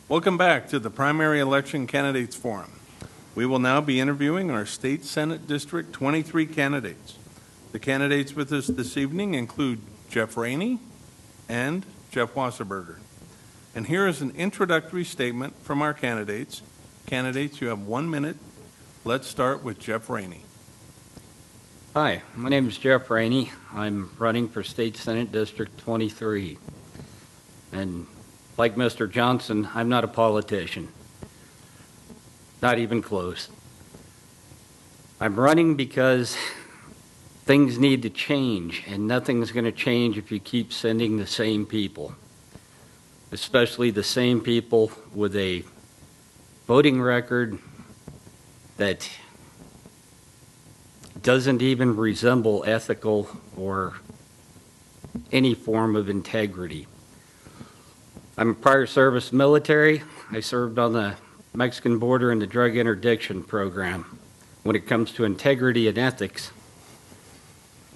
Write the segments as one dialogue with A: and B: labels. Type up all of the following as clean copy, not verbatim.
A: Welcome back to the Primary Election Candidates Forum. We will now be interviewing our State Senate District 23 candidates. The candidates with us this evening include Jeff Rainey and Jeff Wasserberger. And here is an introductory statement from our candidates. Candidates, you have 1 minute. Let's start with Jeff Rainey.
B: Hi, my name is Jeff Rainey. I'm running for State Senate District 23. And like Mr. Johnson, I'm not a politician. Not even close. I'm running because things need to change, and nothing's going to change if you keep sending the same people, especially the same people with a voting record that doesn't even resemble ethical or any form of integrity. I'm a prior service military. I served on the Mexican border in the drug interdiction program. When it comes to integrity and ethics,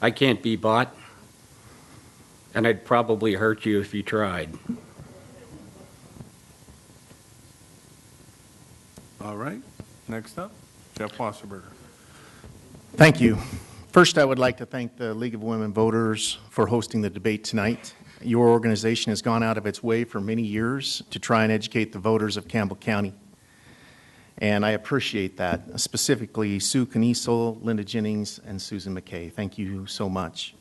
B: I can't be bought, and I'd probably hurt you if you tried.
A: All right. Next up, Jeff Wasserberger.
C: Thank you. First, I would like to thank the League of Women Voters for hosting the debate tonight. Your organization has gone out of its way for many years to try and educate the voters of Campbell County, and I appreciate that, specifically Sue Kniesel, Linda Jennings, and Susan McKay. Thank you so much.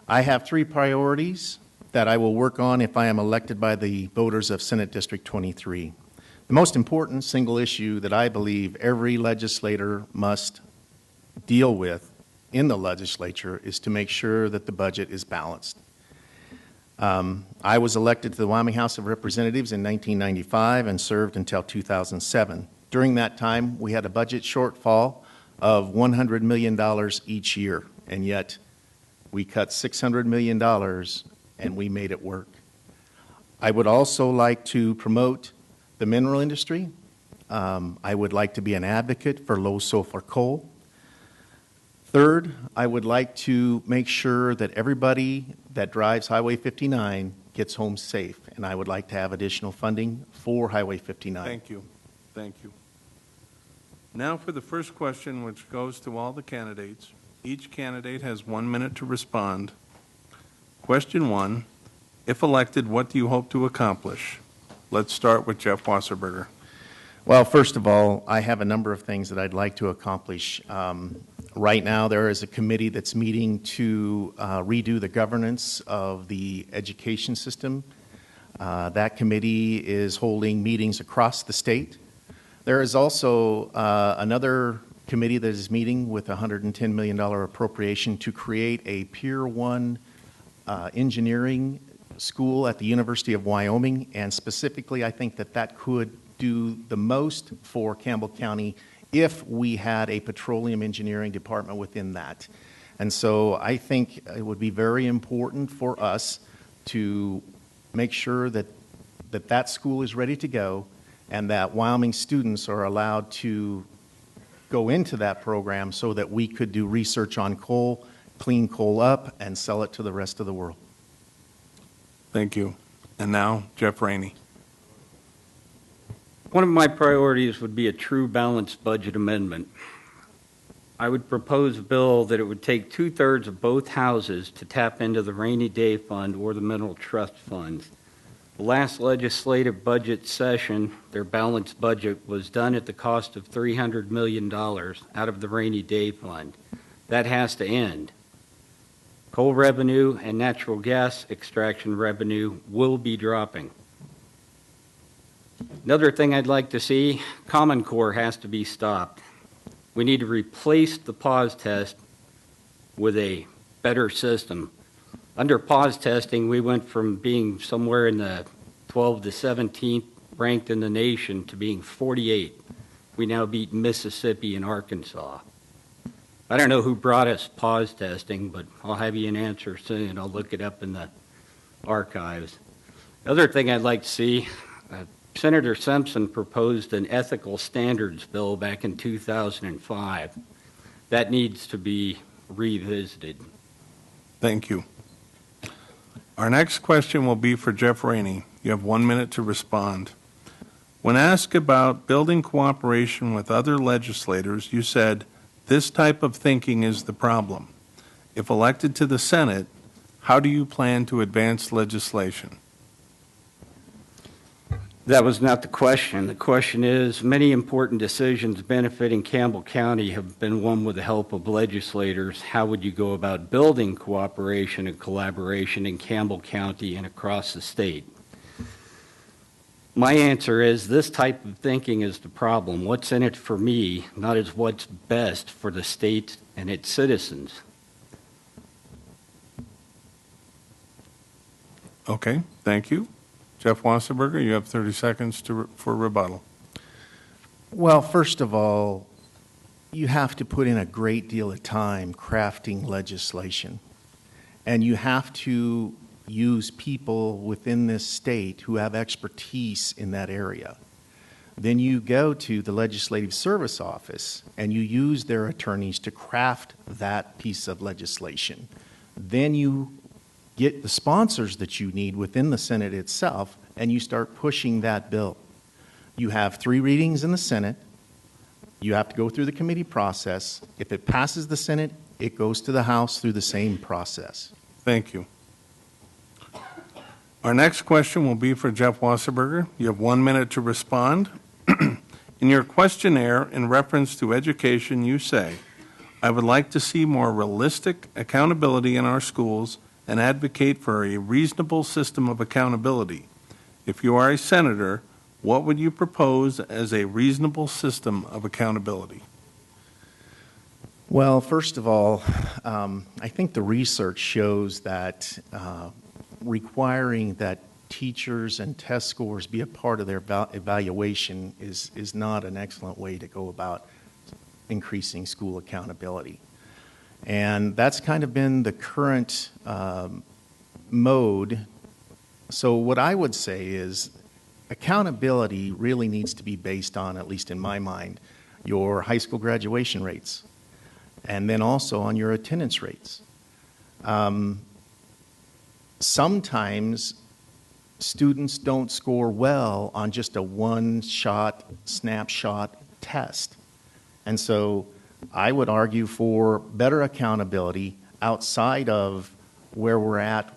C: I have 3 priorities that I will work on if I am elected by the voters of Senate District 23. The most important single issue that I believe every legislator must deal with in the legislature is to make sure that the budget is balanced. I was elected to the Wyoming House of Representatives in 1995 and served until 2007. During that time, we had a budget shortfall of $100 million each year, and yet we cut $600 million and we made it work. I would also like to promote the mineral industry. I would like to be an advocate for low sulfur coal. Third, I would like to make sure that everybody that drives Highway 59 gets home safe, and I would like to have additional funding for Highway 59.
A: Thank you. Thank you. Now for the first question, which goes to all the candidates. Each candidate has 1 minute to respond. Question 1, if elected, what do you hope to accomplish? Let's start with Jeff Wasserberger.
C: Well, first of all, I have a number of things that I'd like to accomplish. Right now, there is a committee that's meeting to redo the governance of the education system. That committee is holding meetings across the state. There is also another committee that is meeting with a $110 million appropriation to create a Pier 1 engineering school at the University of Wyoming, and specifically, I think that that could do the most for Campbell County if we had a petroleum engineering department within that. And so I think it would be very important for us to make sure that that school is ready to go and that Wyoming students are allowed to go into that program so that we could do research on coal, clean coal up, and sell it to the rest of the world.
A: Thank you. And now, Jeff Rainey.
B: One of my priorities would be a true balanced budget amendment. I would propose a bill that it would take 2/3 of both houses to tap into the rainy day fund or the mineral trust funds. The last legislative budget session, their balanced budget was done at the cost of $300 million out of the rainy day fund. That has to end. Coal revenue and natural gas extraction revenue will be dropping. Another thing I'd like to see, Common Core has to be stopped. We need to replace the pause test with a better system. Under pause testing, we went from being somewhere in the 12th to 17th ranked in the nation to being 48th. We now beat Mississippi and Arkansas. I don't know who brought us pause testing, but I'll have you an answer soon. I'll look it up in the archives. The other thing I'd like to see, Senator Simpson proposed an ethical standards bill back in 2005. That needs to be revisited.
A: Thank you. Our next question will be for Jeff Rainey. You have 1 minute to respond. When asked about building cooperation with other legislators, you said, "This type of thinking is the problem." If elected to the Senate, how do you plan to advance legislation?
B: That was not the question. The question is, many important decisions benefiting Campbell County have been won with the help of legislators. How would you go about building cooperation and collaboration in Campbell County and across the state? My answer is this type of thinking is the problem. What's in it for me, not as what's best for the state and its citizens.
A: Okay, thank you. Jeff Wasserberger, you have 30 seconds for rebuttal.
C: Well, first of all, you have to put in a great deal of time crafting legislation. And you have to use people within this state who have expertise in that area. Then you go to the Legislative Service Office and you use their attorneys to craft that piece of legislation. Then you get the sponsors that you need within the Senate itself, and you start pushing that bill. You have 3 readings in the Senate. You have to go through the committee process. If it passes the Senate, it goes to the House through the same process.
A: Thank you. Our next question will be for Jeff Wasserberger. You have 1 minute to respond. In your questionnaire in reference to education, you say, "I would like to see more realistic accountability in our schools and advocate for a reasonable system of accountability. If you are a senator, what would you propose as a reasonable system of accountability?"
C: Well, first of all, I think the research shows that requiring that teachers and test scores be a part of their evaluation is not an excellent way to go about increasing school accountability. And that's kind of been the current mode. So what I would say is accountability really needs to be based on, at least in my mind, your high school graduation rates, and then also on your attendance rates. Sometimes students don't score well on just a one-shot, snapshot test. And so I would argue for better accountability outside of where we're at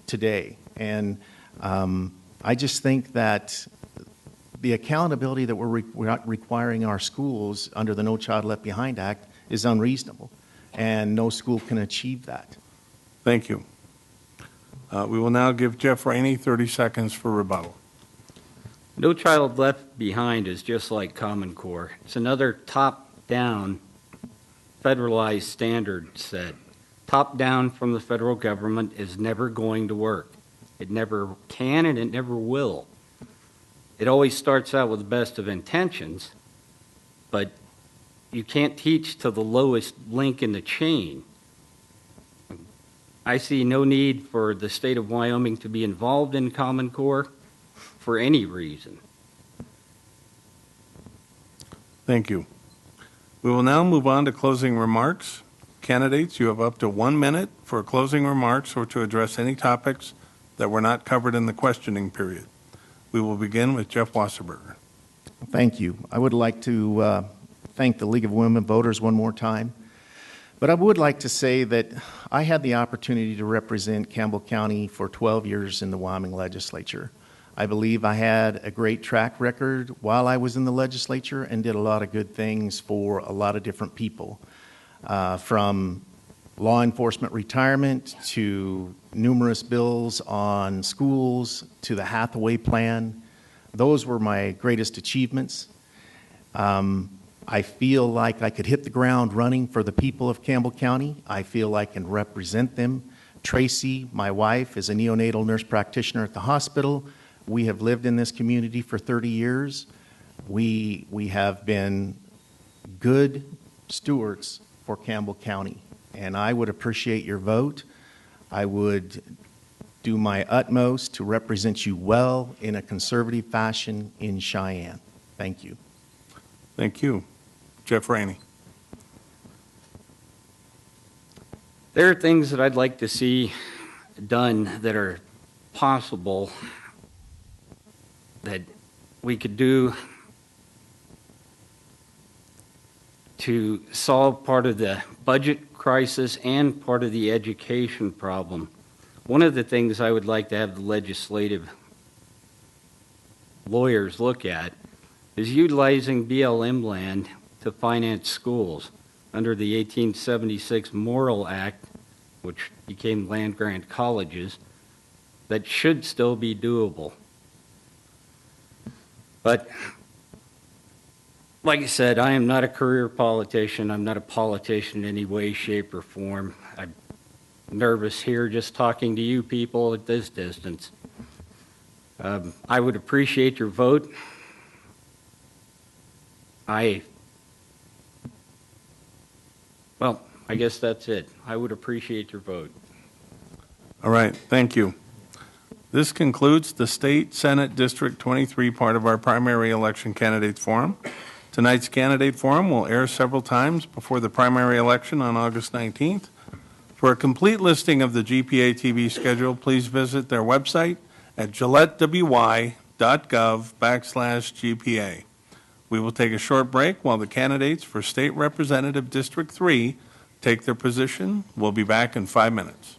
C: today. And I just think that the accountability that we're requiring our schools under the No Child Left Behind Act is unreasonable, and no school can achieve that.
A: Thank you. We will now give Jeff Rainey 30 seconds for rebuttal.
B: No Child Left Behind is just like Common Core. It's another top-down federalized standard set. Top-down from the federal government is never going to work. It never can and it never will. It always starts out with the best of intentions, but you can't teach to the lowest link in the chain. I see no need for the state of Wyoming to be involved in Common Core for any reason.
A: Thank you. We will now move on to closing remarks. Candidates, you have up to 1 minute for closing remarks or to address any topics that were not covered in the questioning period. We will begin with Jeff Wasserberger.
C: Thank you. I would like to thank the League of Women Voters one more time. But I would like to say that I had the opportunity to represent Campbell County for 12 years in the Wyoming legislature. I believe I had a great track record while I was in the legislature and did a lot of good things for a lot of different people, from law enforcement retirement to numerous bills on schools to the Hathaway plan. Those were my greatest achievements. I feel like I could hit the ground running for the people of Campbell County. I feel I can represent them. Tracy, my wife, is a neonatal nurse practitioner at the hospital. We have lived in this community for 30 years. We have been good stewards for Campbell County, and I would appreciate your vote. I would do my utmost to represent you well in a conservative fashion in Cheyenne. Thank you.
A: Thank you. Jeff Rainey.
B: There are things that I'd like to see done that are possible that we could do to solve part of the budget crisis and part of the education problem. One of the things I would like to have the legislative lawyers look at is utilizing BLM land to finance schools under the 1876 Morrill Act, which became land-grant colleges, that should still be doable. But like I said, I am not a career politician. I'm not a politician in any way, shape, or form. I'm nervous here just talking to you people at this distance. I would appreciate your vote. I guess that's it. I would appreciate your vote.
A: All right, thank you. This concludes the State Senate District 23 part of our primary election candidates forum. Tonight's candidate forum will air several times before the primary election on August 19th. For a complete listing of the GPA TV schedule, please visit their website at gillettewy.gov/GPA. We will take a short break while the candidates for State Representative District 3 take their position. We'll be back in 5 minutes.